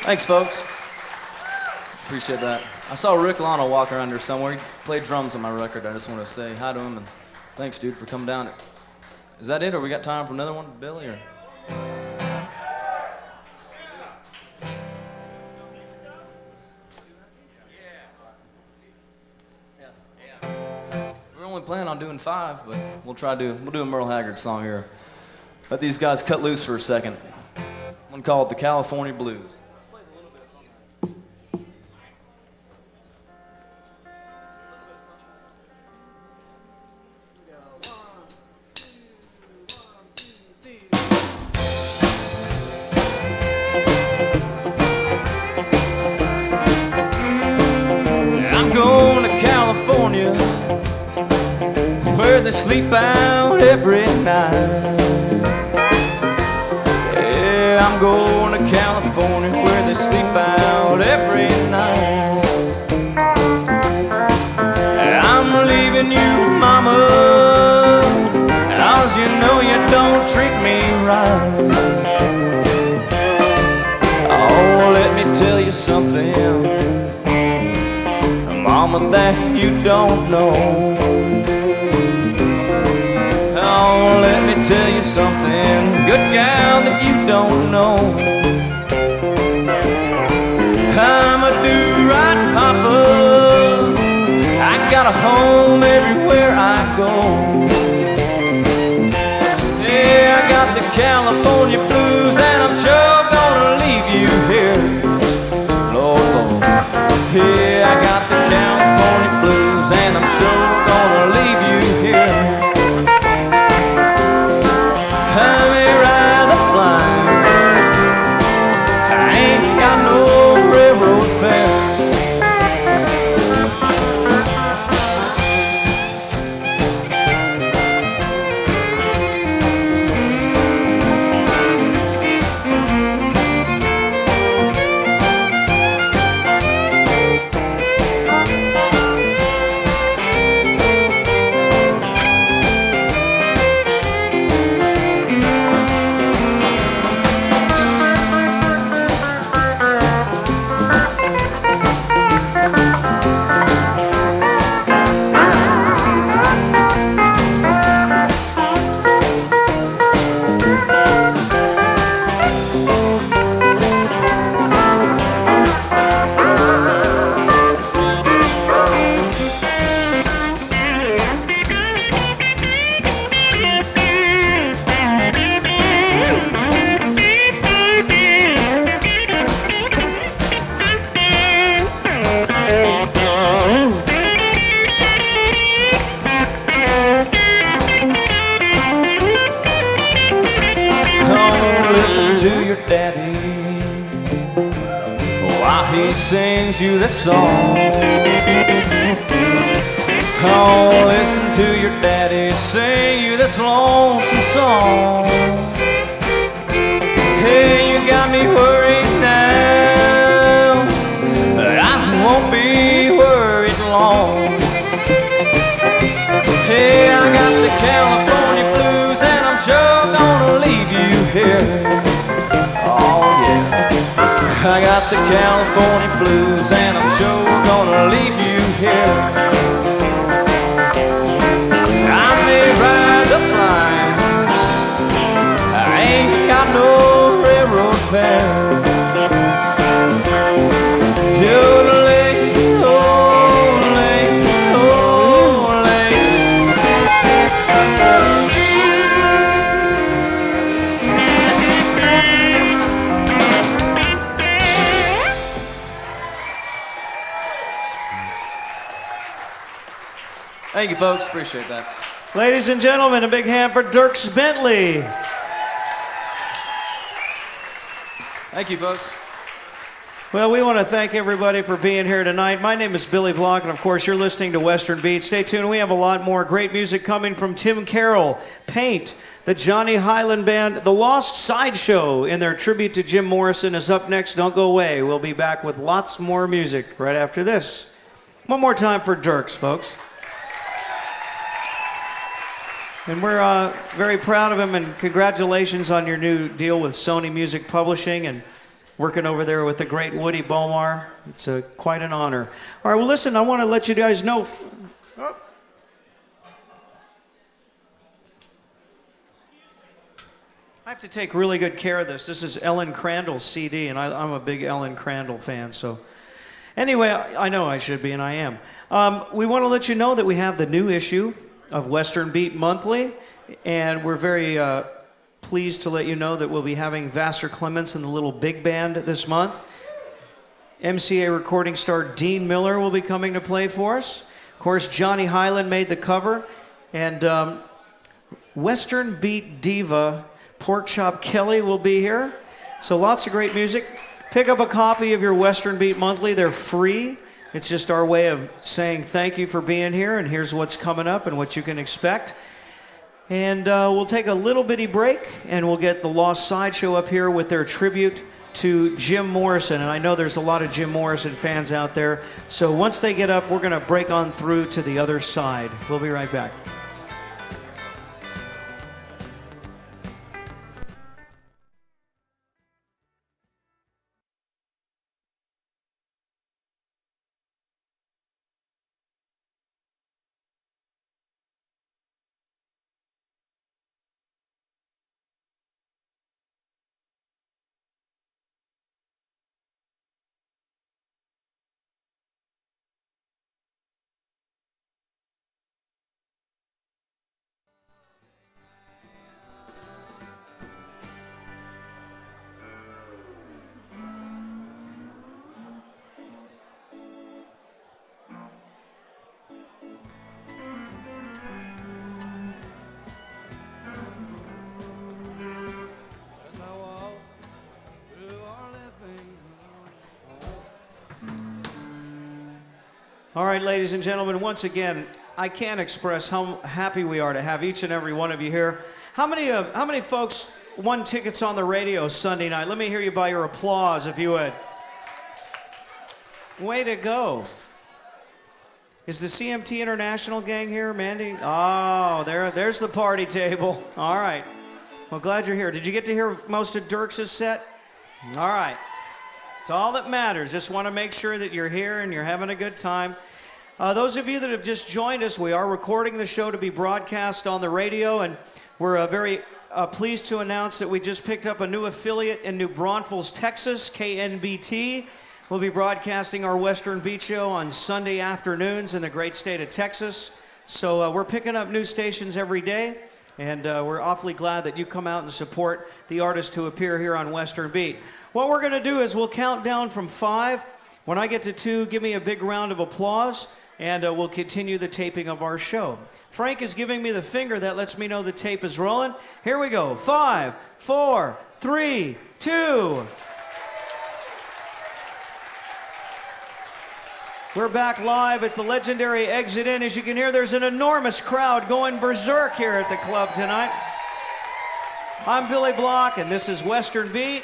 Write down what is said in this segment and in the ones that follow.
Thanks, folks. Appreciate that. I saw Rick Lano walk around here somewhere. He played drums on my record. I just want to say hi to him and thanks, dude, for coming down. Is that it, or we got time for another one, Billy? Or? We're only planning on doing 5, but we'll do a Merle Haggard song here. Let these guys cut loose for a second. One called The California Blues. Where they sleep out every night. Yeah, I'm going to California where they sleep out every night. I'm leaving you, mama, 'cause you know you don't treat me right. Oh, let me tell you something, mama, that you don't know. Oh, let me tell you something, good gal, that you don't know. I'm a do-right papa, I got a home everywhere I go. Yeah, I got the California blues, and I'm sure gonna leave you here. Lord, Lord. Yeah, I got the California blues, and I'm sure gonna leave you here. I may ride the line, I ain't got no railroad fare. Sings you this song. Oh, listen to your daddy sing you this lonesome song. Hey, you got me worried now, but I won't be worried long. Hey, I got the California blues, and I'm sure gonna leave you here. Oh yeah, I got the California blues, and I'm sure gonna leave you here. I may ride the line, I ain't got no railroad fare. Thank you, folks. Appreciate that. Ladies and gentlemen, a big hand for Dierks Bentley. Thank you, folks. Well, we want to thank everybody for being here tonight. My name is Billy Block, and of course, you're listening to Western Beat. Stay tuned. We have a lot more great music coming from Tim Carroll, Paint, the Johnny Highland Band, the Lost Sideshow in their tribute to Jim Morrison is up next. Don't go away. We'll be back with lots more music right after this. One more time for Dierks, folks. And we're very proud of him, and congratulations on your new deal with Sony Music Publishing. And working over there with the great Woody Bomar. It's quite an honor. All right, well, listen, I want to let you guys know. I have to take really good care of this. This is Ellen Crandall's CD, and I'm a big Ellen Crandall fan, so. Anyway, I know I should be, and I am. We want to let you know that we have the new issue of Western Beat Monthly, and we're very pleased to let you know that we'll be having Vassar Clements and the Little Big Band this month. MCA recording star Dean Miller will be coming to play for us. Of course, Johnny Hyland made the cover, and Western Beat diva Pork Chop Kelly will be here. So lots of great music. Pick up a copy of your Western Beat Monthly. They're free. It's just our way of saying thank you for being here, and here's what's coming up and what you can expect. And we'll take a little bitty break, and we'll get the Lost Sideshow up here with their tribute to Jim Morrison. And I know there's a lot of Jim Morrison fans out there. So once they get up, we're going to break on through to the other side. We'll be right back. All right, ladies and gentlemen, once again, I can't express how happy we are to have each and every one of you here. How many folks won tickets on the radio Sunday night? Let me hear you by your applause, if you would. Way to go. Is the CMT International gang here, Mandy? Oh, there's the party table. All right. Well, glad you're here. Did you get to hear most of Dierks' set? All right. It's all that matters. Just want to make sure that you're here and you're having a good time. Those of you that have just joined us, we are recording the show to be broadcast on the radio, and we're very pleased to announce that we just picked up a new affiliate in New Braunfels, Texas, KNBT. We'll be broadcasting our Western Beat Show on Sunday afternoons in the great state of Texas. So we're picking up new stations every day, and we're awfully glad that you come out and support the artists who appear here on Western Beat. What we're going to do is we'll count down from 5. When I get to 2, give me a big round of applause, and we'll continue the taping of our show. Frank is giving me the finger. That lets me know the tape is rolling. Here we go. 5, 4, 3, 2. We're back live at the legendary Exit Inn. As you can hear, there's an enormous crowd going berserk here at the club tonight. I'm Billy Block, and this is Western Beat.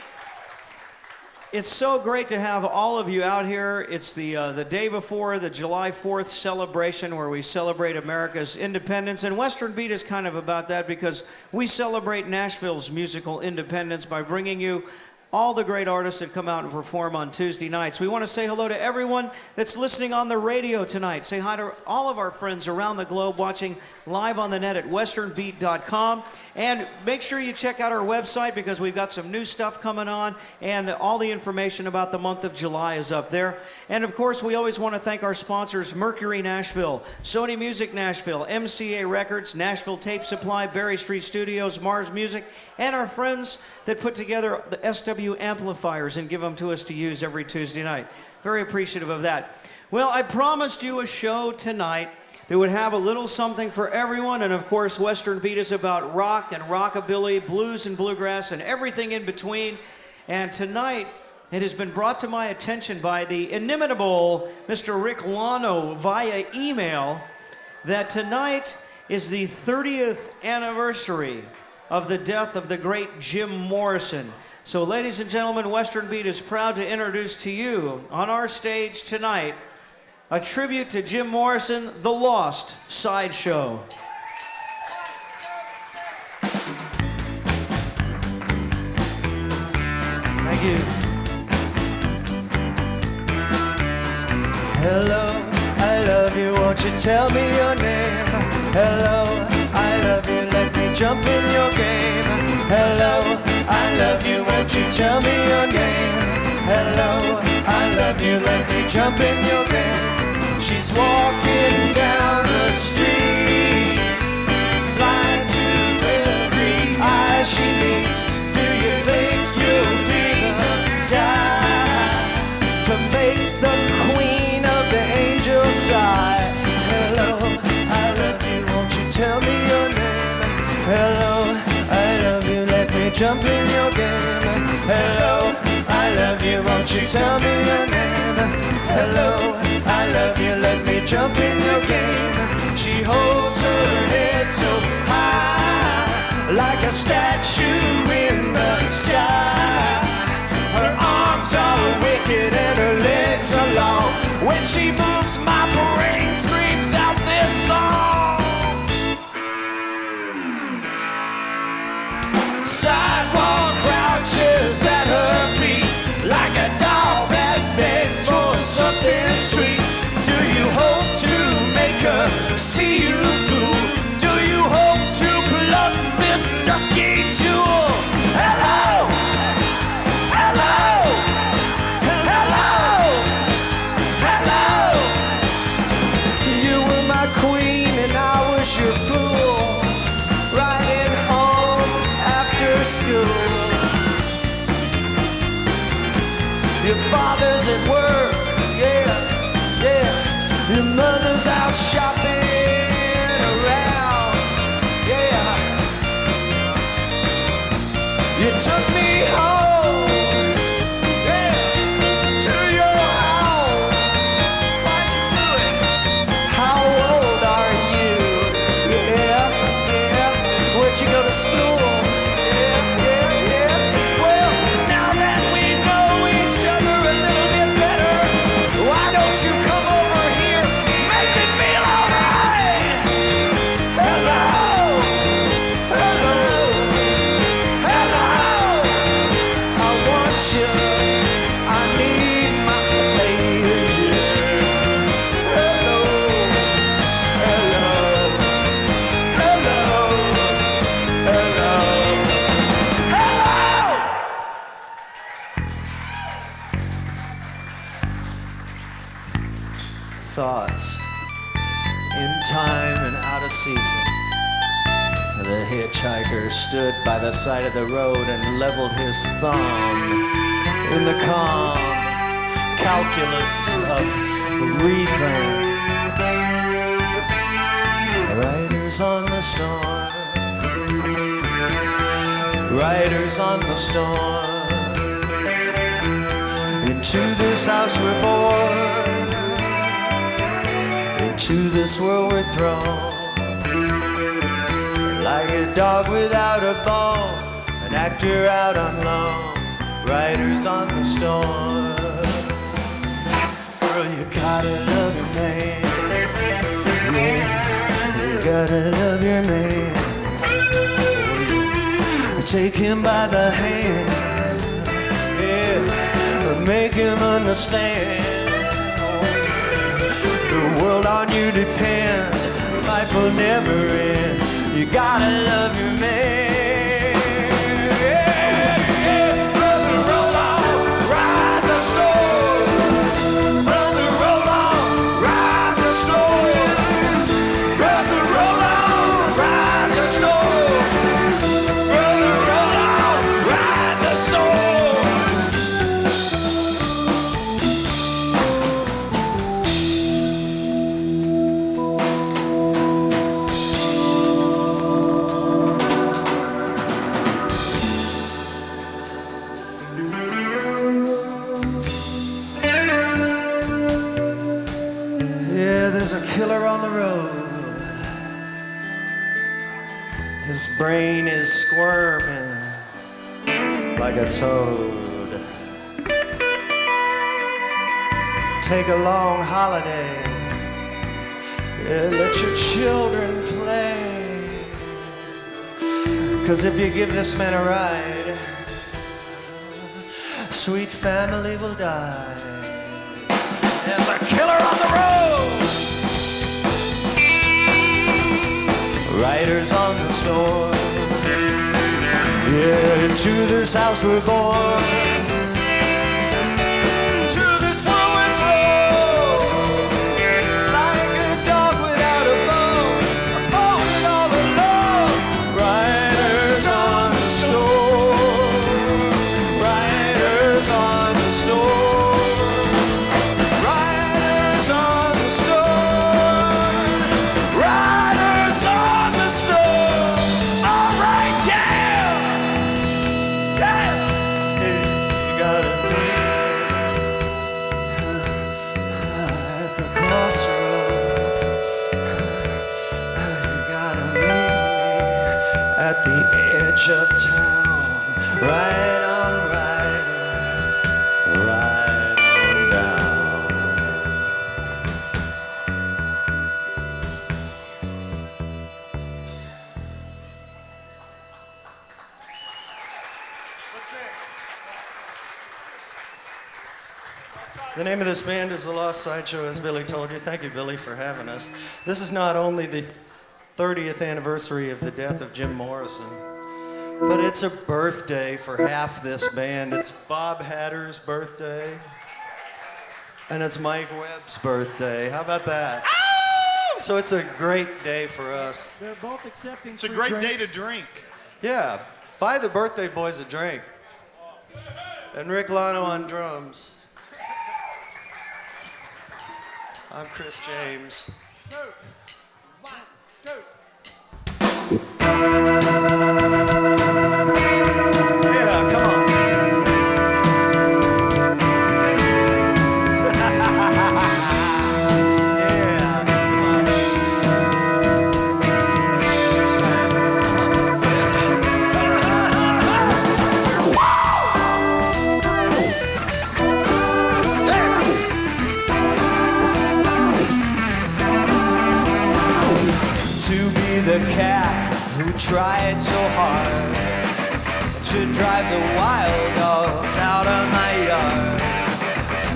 It's so great to have all of you out here. It's the day before the July 4th celebration where we celebrate America's independence. And Western Beat is kind of about that because we celebrate Nashville's musical independence by bringing you all the great artists that come out and perform on Tuesday nights. We want to say hello to everyone that's listening on the radio tonight. Say hi to all of our friends around the globe watching live on the net at westernbeat.com. And make sure you check out our website because we've got some new stuff coming on, and all the information about the month of July is up there. And of course, we always want to thank our sponsors, Mercury Nashville, Sony Music Nashville, MCA Records, Nashville Tape Supply, Berry Street Studios, Mars Music, and our friends that put together the SW amplifiers and give them to us to use every Tuesday night. Very appreciative of that. Well, I promised you a show tonight that would have a little something for everyone, and of course, Western Beat is about rock and rockabilly, blues and bluegrass, and everything in between. And tonight, it has been brought to my attention by the inimitable Mr. Rick Lano via email that tonight is the 30th anniversary of the death of the great Jim Morrison. So, ladies and gentlemen, Western Beat is proud to introduce to you on our stage tonight a tribute to Jim Morrison, the Lost Sideshow. Thank you. Hello, I love you, won't you tell me your name? Hello, I love you, let me jump in your game. Hello, I love you, won't you tell me your name? Hello, I love you, let me jump in your game. She's walking down the street, blind to every eye she meets. Do you think you'll be the guy to make the queen of the angels sigh? Hello, I love you, won't you tell me your name? Hello, I love you, let me jump in your game. Hello, I love you, won't you tell me your name? Hello, I love you, let me jump in your game. She holds her head so high, like a statue in the sky. Her arms are wicked and her legs are long. When she moves, my brain screams out this song. Sidewalk crouches at her feet, like a dog that begs for something sweet. Do you hope to make her see you through? Do you hope to pluck this dusky jewel? Hello, hello, hello, hello. You were my queen and I was your fool, riding home after school. Your father's at work, yeah, yeah. Your mother's out shopping around, yeah. You took me home, yeah, to your house. Why'd you do it? How old are you? Yeah, yeah. Where'd you go to school? Yeah, yeah, yeah. Well, now that we know each other a little bit better, why don't you come over here, make me feel alright? Hello, hello, hello. I want you, I need my lady. Hello, hello, hello, hello, hello. Thoughts in time and out of season. The hitchhiker stood by the side of the road and leveled his thumb in the calm calculus of reason. Riders on the storm, riders on the storm. Into this house we're born, into this world we're thrown. Like a dog without a bone, an actor out on loan, riders on the storm. Girl, you gotta love your man, yeah, you gotta love your man. Take him by the hand, yeah, make him understand. The world on you depends, life will never end. You gotta love your man. Yeah, yeah. Brother, roll on, ride the storm. Brother, roll on, ride the storm. Brother, roll on, ride the storm. Brother, roll on, ride the storm. Killer on the road. His brain is squirming like a toad. Take a long holiday. Yeah, let your children play. 'Cause if you give this man a ride, sweet family will die. There's a killer on the road. Riders on the storm. Yeah, into this house we're born. To this woman's road. Like a dog without a bone. A bone all alone. Riders on the storm. Riders on the storm. Riders on the storm. Riders on the storm. All right, yeah. Yeah. You gotta meet at the crossroads. You gotta meet me at the edge of town. Right on, right on down. The name of this band is the Lost Sideshow, as Billy told you. Thank you, Billy, for having us. This is not only the 30th anniversary of the death of Jim Morrison, but it's a birthday for half this band. It's Bob Hatter's birthday, and it's Mike Webb's birthday. How about that? So it's a great day for us. They're both accepting. It's a great day to drink. Yeah, buy the birthday boys a drink. And Rick Lano on drums. I'm Chris James. Yeah, come on. Yeah, come on. This time. To be the cat who tried so hard to drive the wild dogs out of my yard.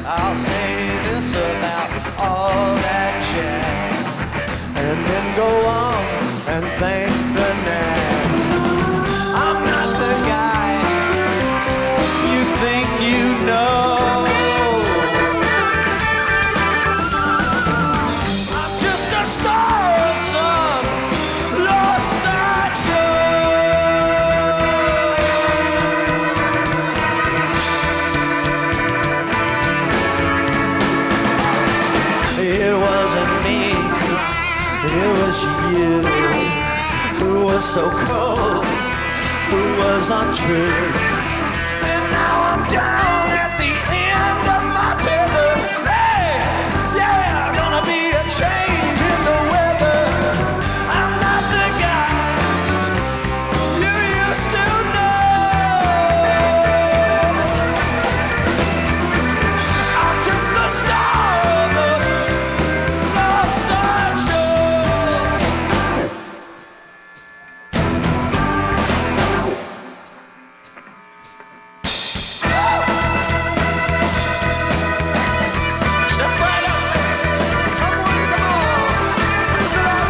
I'll say this about all that jazz, and then go on and thank the nag. I'm not the guy you think you know. I'm just a star of some Lost Sideshow. It wasn't me, it was you, who was so cold, who was untrue. And now I'm down at the end of my tether. Hey, yeah, gonna be a change in the weather. I'm not the guy you used to know. I'm just the star of the Lost Sideshow. Step right up. Come on, come on. This is it up.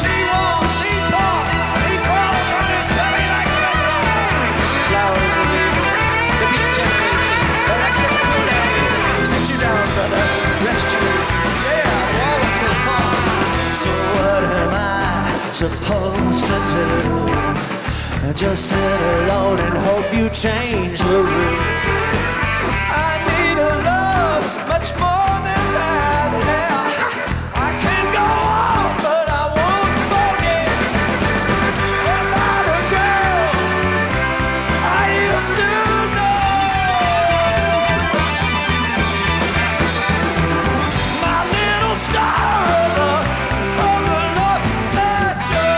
She walks, he talks, he crawls on his belly like a dog. Flowers of evil, the beat generation, electric Kool-Aid. Sit you down, brother, rest you. Yeah, walls his mom. So what am I supposed to do? Just sit alone and hope you change the route. I need a love much more than that. Yeah, I can go on, but I won't forget about a girl I used to know. My little star of the Lost Sideshow.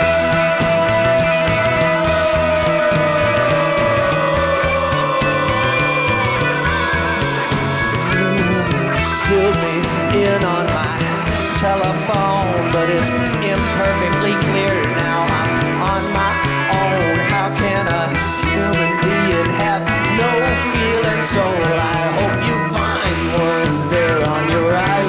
Filled me in on my telephone, but it's imperfectly clear now I'm on my own. How can a human being have no feeling soul? I hope you find one there on your right.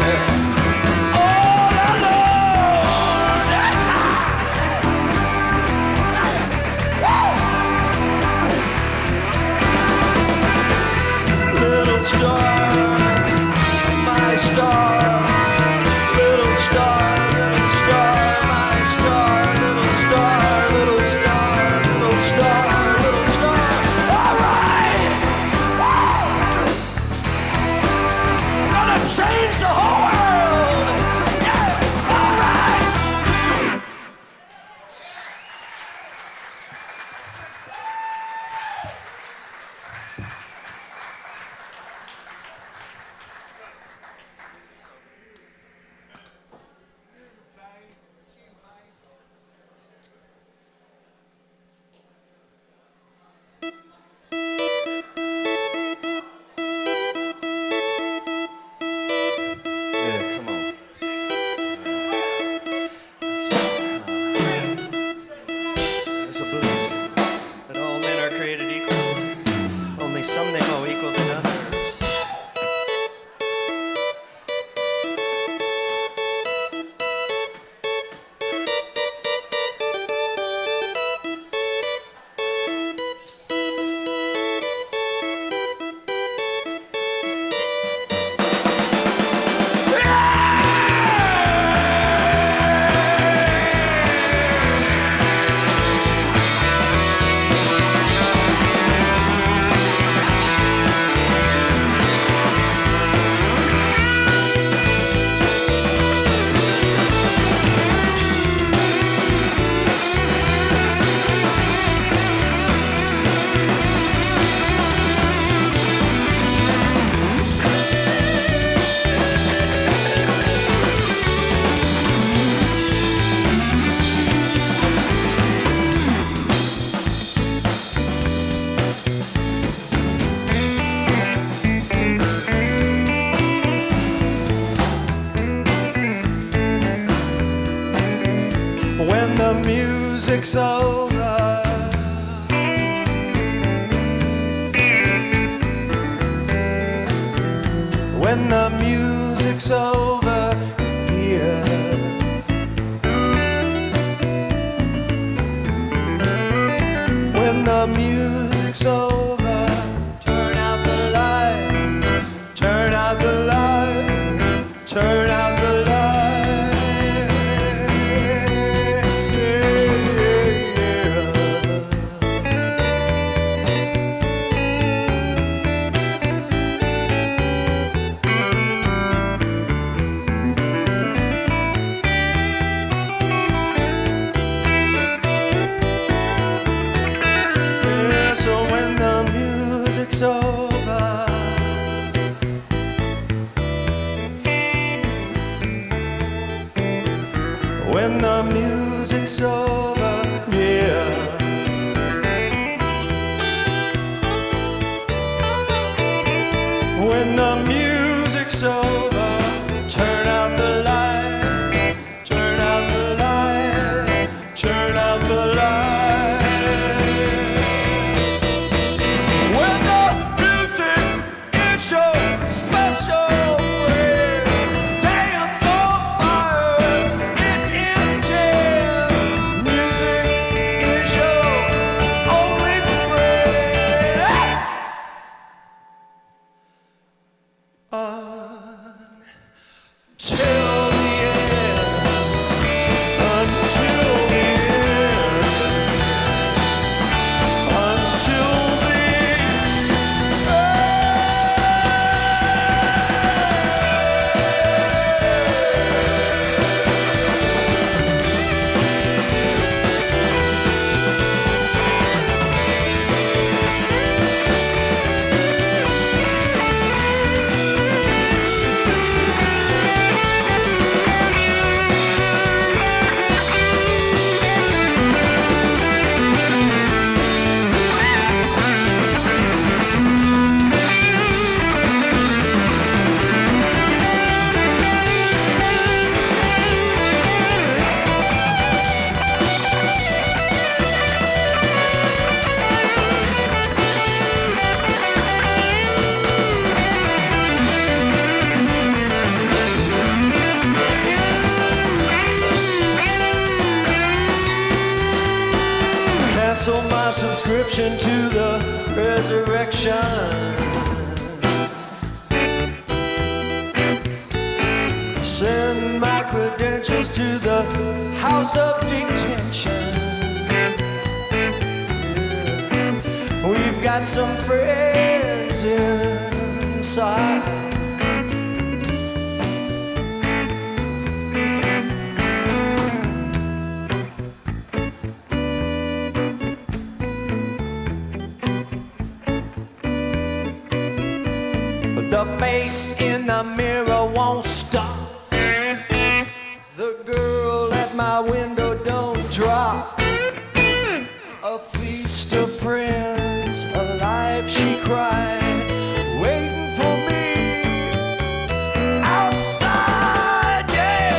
music's over, when the music's over here, when the music's over, turn out the light, turn out the light, turn out the light. When the music's over, yeah. When the music's over, turn out the light, turn out the light, turn out the light. When the music is your special friend, dance on fire. Cancel my subscription to the resurrection. credentials to the house of detention. We've got some friends inside. The face in the mirror won't stop. The girl at my window don't drop. A feast of friends, alive she cried, waiting for me outside, yeah.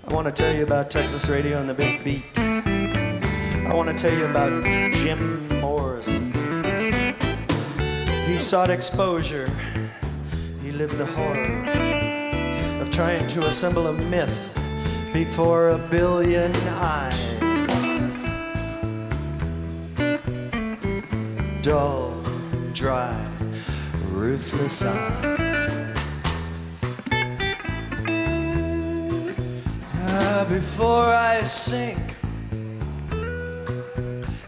I want to tell you about Texas radio and the big beat. I want to tell you about Jim Morrison. He sought exposure. He lived the horror of trying to assemble a myth before a billion eyes. Dull, dry, ruthless eyes. Before I sink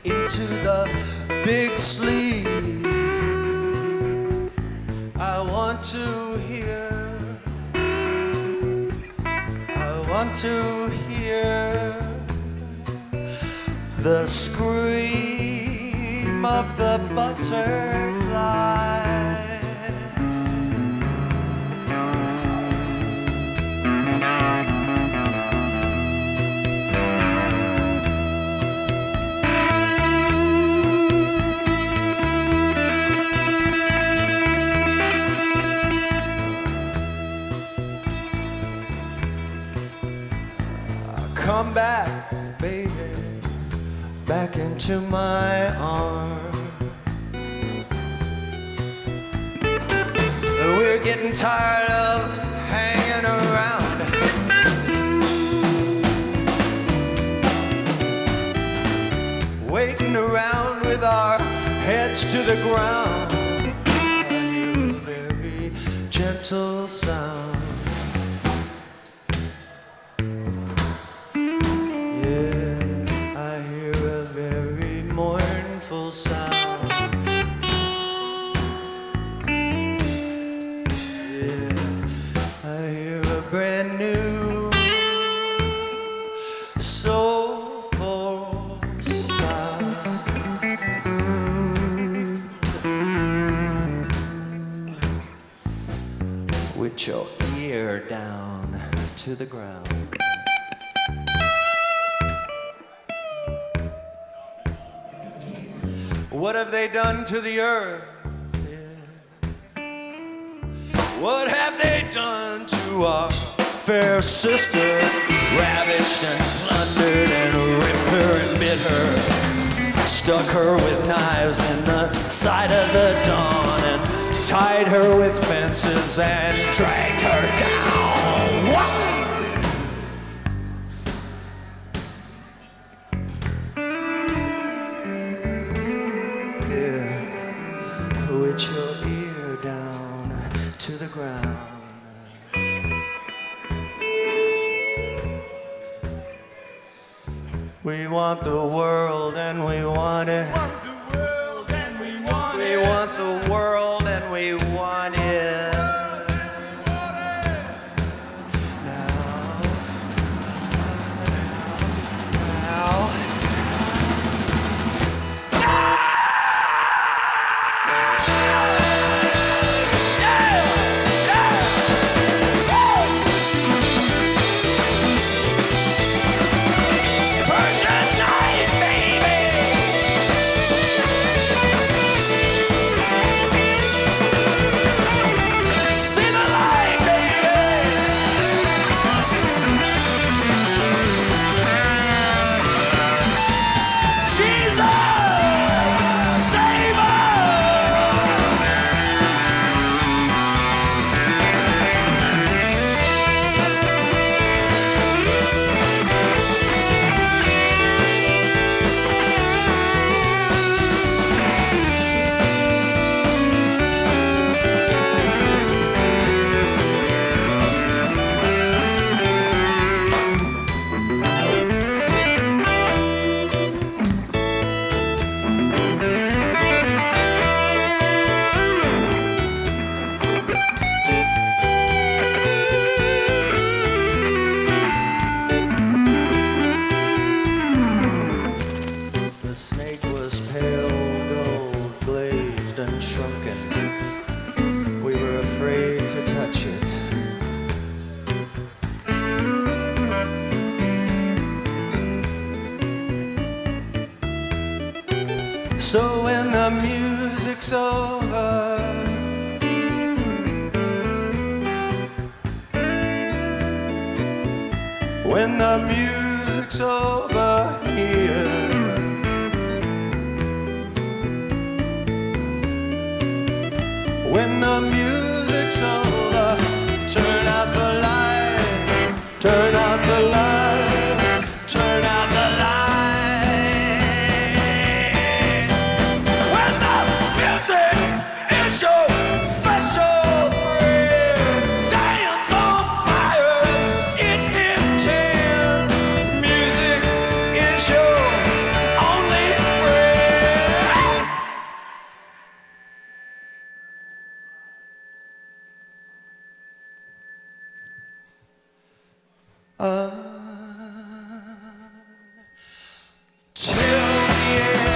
into the big sleep, I want to hear the scream of the butterfly. Come back, baby, back into my arms. We're getting tired of hanging around. Waiting around with our heads to the ground. I hear a very gentle sound. With your ear down to the ground. What have they done to the earth? Yeah. What have they done to our fair sister? Ravished and plundered and ripped her and bit her. Stuck her with knives in the side of the dawn and tied her with fences and dragged her down. Whoa! Yeah, with your ear down to the ground. We want the world and we want it. We want the world and we want it. We want the world and we want it. hardened and shrunken. We were afraid to touch it. So when the music's over, when the music's over here, when the music's over, turn out the light, turn out the light, turn out the light. When the music is your special friend, dance on fire, it intend. Music is your only friend. Till the end,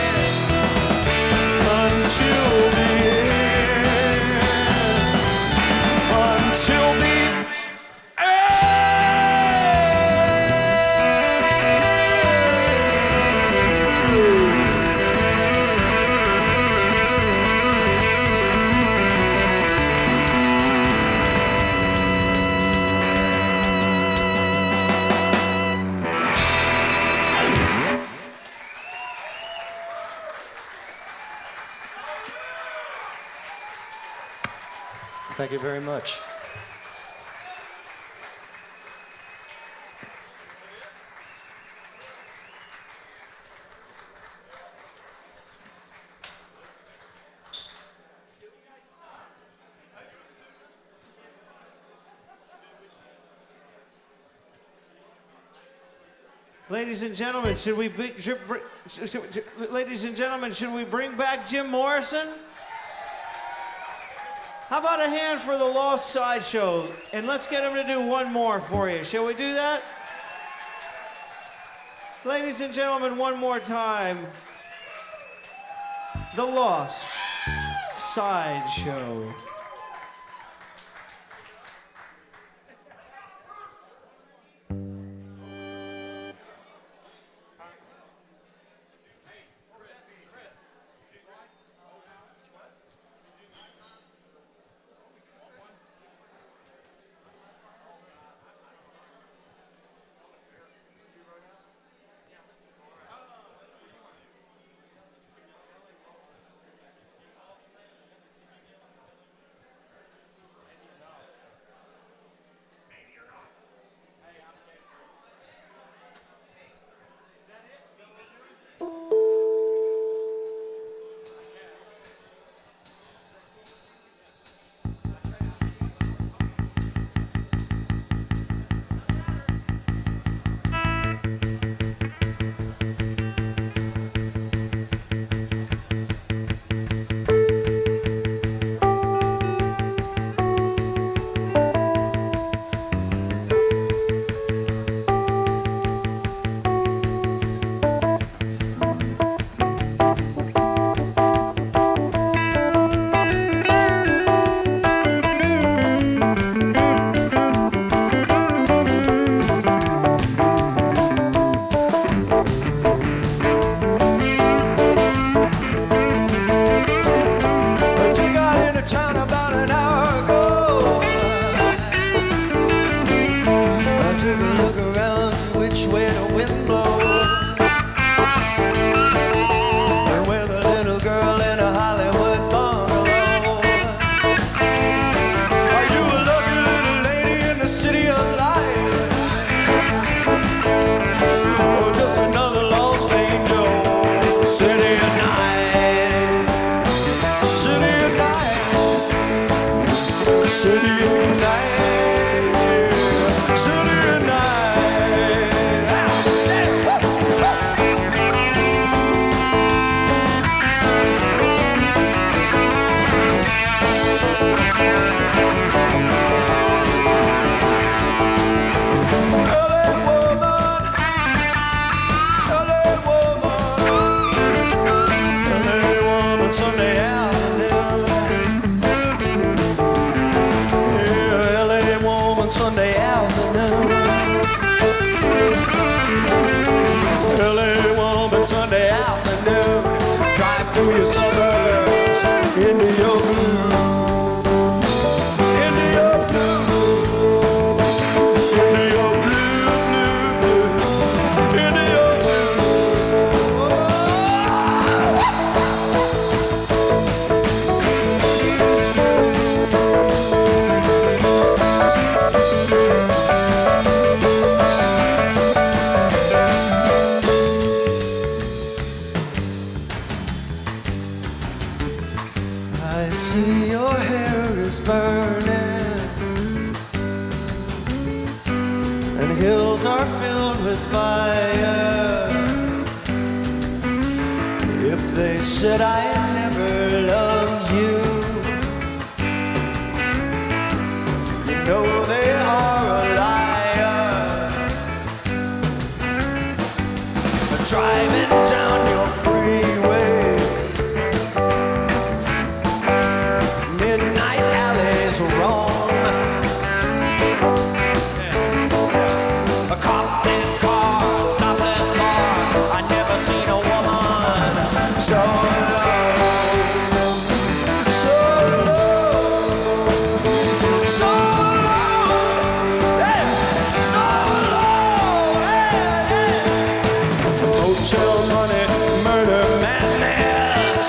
until the end, until the Thank you very much. Ladies and gentlemen, should we bring back Jim Morrison? How about a hand for the Lost Sideshow? And let's get him to do one more for you. Shall we do that? Ladies and gentlemen, one more time. The Lost Sideshow. Sunday afternoon. see your hair is burning, and hills are filled with fire. If they said I never loved you, you know they are a liar. Driving down your freeway, midnight alleys roam, a cockpit car, topless bar. I never seen a woman so alone, so alone, so alone, hey, so alone, hey, hey. Hotel money, murder, madness.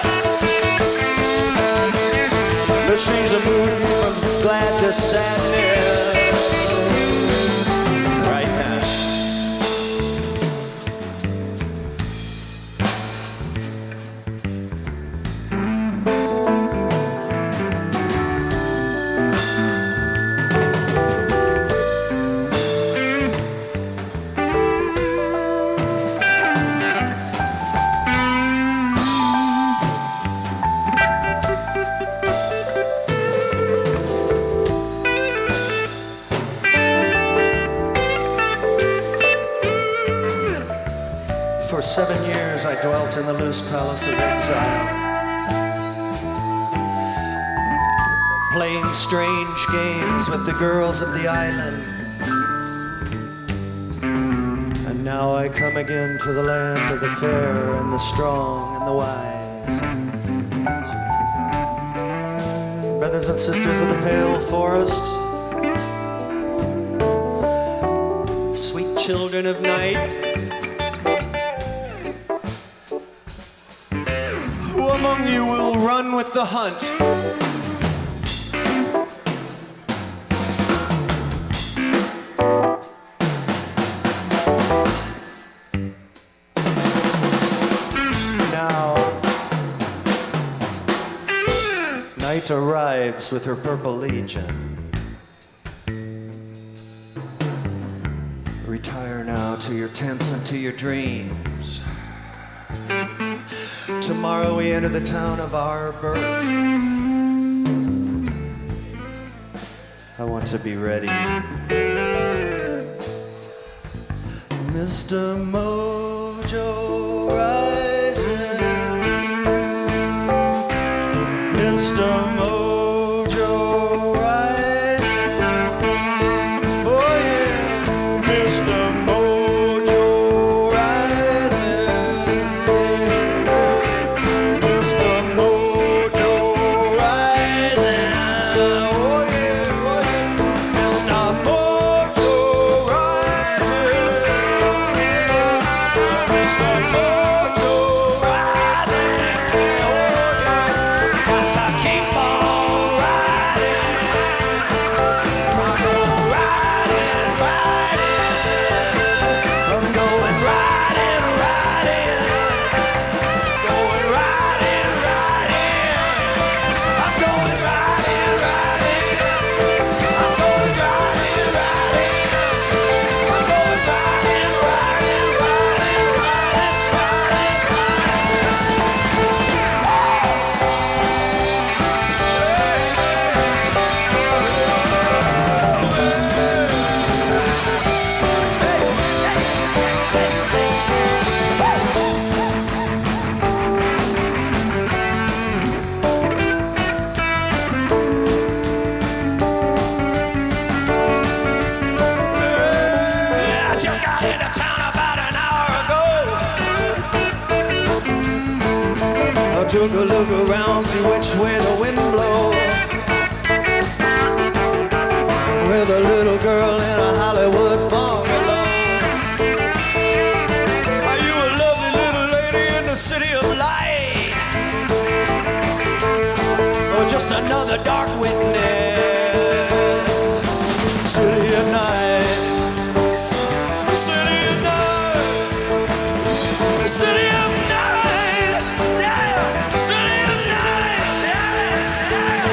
The shades of moon from glad to sadness. Right now. For 7 years I dwelt in the loose palace of exile, playing strange games with the girls of the island. And now I come again to the land of the fair and the strong and the wise. Brothers and sisters of the pale forest, sweet children of night, who among you will run with the hunt? Now, night arrives with her purple legion. Retire now to your tents and to your dreams. Tomorrow we enter the town of our birth. I want to be ready. Mr. Mojo rising, Mr. Mojo rising, oh yeah, Mr. Mojo rising, Mr. Mojo rising, oh yeah, Mr. Mojo rising, Mr. Mojo rising, oh yeah, got to keep on riding, I'm going riding, I'm going riding, going riding, I'm going riding, I'm going riding, I'm going I just got into town about an hour ago. I took a look around, see which way the wind blows. With a little girl in a Hollywood bungalow. Are you a lovely little lady in the city of light? Or just another dark witness? City of night. City of night. City of night. Yeah. City of night. Yeah.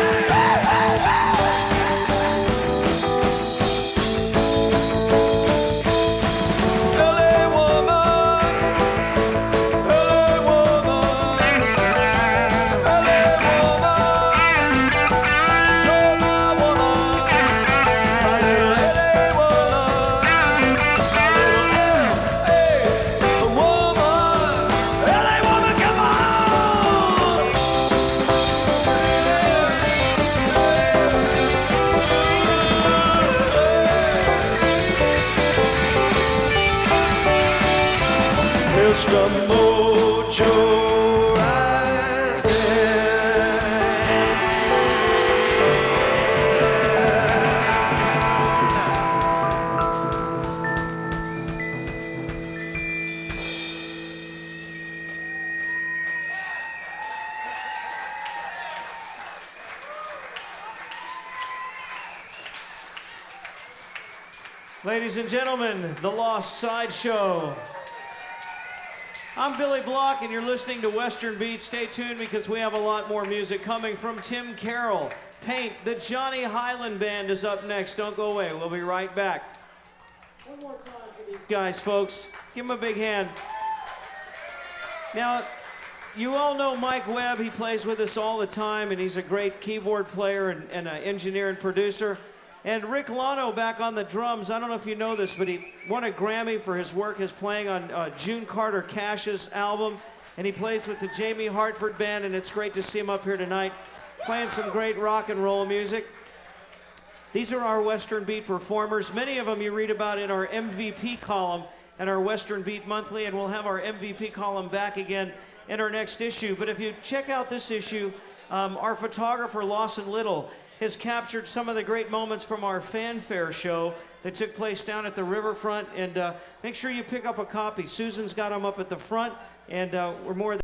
extra mojo rising. Ladies and gentlemen, the Lost Sideshow. I'm Billy Block, and you're listening to Western Beat. Stay tuned because we have a lot more music coming from Tim Carroll. Paint, the Johnny Highland Band is up next. Don't go away. We'll be right back. One more time for these guys, folks. Give them a big hand. Now, you all know Mike Webb. He plays with us all the time, and he's a great keyboard player and an engineer and producer. And Rick Lano back on the drums. I don't know if you know this, but he won a Grammy for his work as playing on June Carter Cash's album. And he plays with the Jamie Hartford Band, and it's great to see him up here tonight playing some great rock and roll music. These are our Western Beat performers. Many of them you read about in our MVP column and our Western Beat Monthly, and we'll have our MVP column back again in our next issue. But if you check out this issue, our photographer, Lawson Little, has captured some of the great moments from our fanfare show that took place down at the riverfront. And make sure you pick up a copy. Susan's got them up at the front, and we're more